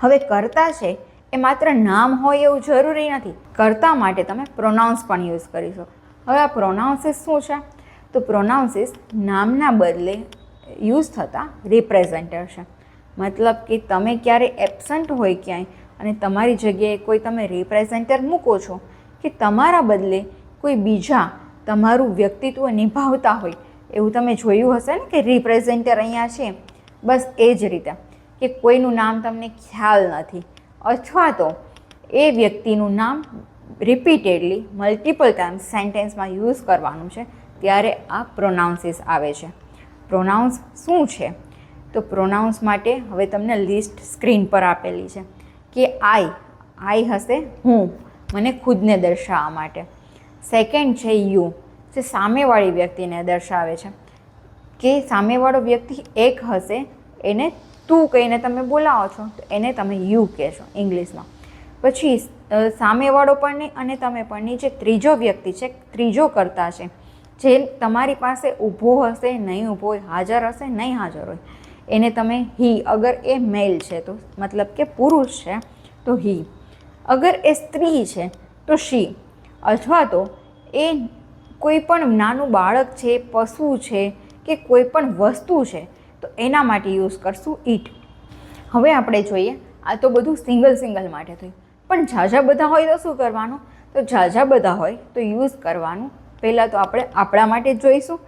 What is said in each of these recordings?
હવે કર્તા છે એ માત્ર નામ હોય એવું જરૂરી નથી. કર્તા માટે તમે પ્રોનાઉન્સ પણ યુઝ કરીશો. હવે આ પ્રોનાઉન્સીસ શું છે? તો પ્રોનાઉન્સીસ નામના બદલે યુઝ થતા રિપ્રેઝેન્ટર છે. મતલબ કે તમે ક્યારે એબસન્ટ હોય ક્યાંય અને તમારી જગ્યાએ કોઈ તમે રિપ્રેઝેન્ટર મૂકો છો કે તમારા બદલે કોઈ બીજા તમારું વ્યક્તિત્વ નિભાવતા હોય એવું તમે જોયું હશે ને કે રિપ્રેઝેન્ટર અહીંયા છે. બસ એ જ રીતે કે કોઈનું નામ તમને ખ્યાલ નથી અથવા તો એ વ્યક્તિનું નામ રિપીટેડલી મલ્ટિપલ ટાઈમ્સ સેન્ટેન્સમાં યુઝ કરવાનું છે, ત્યારે આ પ્રોનાઉન્સીસ આવે છે. પ્રોનાઉન્સ શું છે? તો પ્રોનાઉન્સ માટે હવે તમને લિસ્ટ સ્ક્રીન પર આપેલી છે કે આઈ હશે હું, મને ખુદને દર્શાવવા માટે. સેકન્ડ છે યુ, જે સામેવાળી વ્યક્તિને દર્શાવે છે કે સામેવાળો વ્યક્તિ એક હશે, એને તું કહીને તમે બોલાવો છો તો એને તમે યુ કહેશો ઇંગ્લિશમાં. પછી સામેવાળો પણ નહીં અને તમે પણ નહીં, જે ત્રીજો વ્યક્તિ છે, ત્રીજો કર્તા છે, જે તમારી પાસે ઊભો હશે નહીં ઊભો હોય, હાજર હશે નહીં હાજર હોય, એને તમે હી. અગર એ મેલ છે તો મતલબ કે પુરુષ છે તો હી. અગર એ સ્ત્રી છે તો શી. અથવા તો એ કોઈ પણ નાનું બાળક છે, પશુ છે કે કોઈ પણ વસ્તુ છે તો એના માટે યુઝ કરશું ઇટ. હવે આપણે જોઈએ, આ તો બધું સિંગલ માટે થયું, પણ ઝાઝા બધા હોય તો શું કરવાનું? તો ઝાઝા બધા હોય તો યુઝ કરવાનું પહેલાં તો આપણે આપણા માટે જોઈશું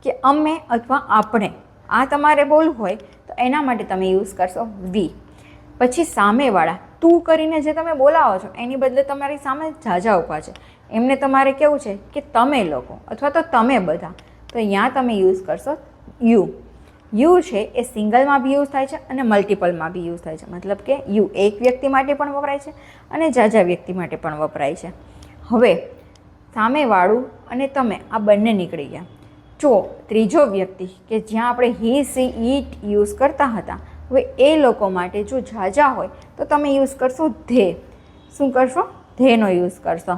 કે અમે અથવા આપણે. આ તમારે બોલવું હોય તો એના માટે તમે યુઝ કરશો વી. પછી સામેવાળા તું કરીને જે તમે બોલાવો છો એની બદલે તમારી સામે ઝાઝા ઊભા છે, એમને તમારે કેવું છે કે તમે લોકો અથવા તો તમે બધા, તો અહીંયા તમે યુઝ કરશો યુ. યુ છે એ સિંગલમાં બી યુઝ થાય છે અને મલ્ટિપલમાં બી યુઝ થાય છે. મતલબ કે યુ એક વ્યક્તિ માટે પણ વપરાય છે અને ઝાઝા વ્યક્તિ માટે પણ વપરાય છે. હવે સામેવાળું અને તમે આ બંને નીકળી ગયા. જો ત્રીજો વ્યક્તિ કે જ્યાં આપણે હી સી ઈટ યુઝ કરતા હતા, હવે એ લોકો માટે જો ઝાઝા હોય તો તમે યુઝ કરશો ધે. શું કરશો? ધેનો યુઝ કરશો.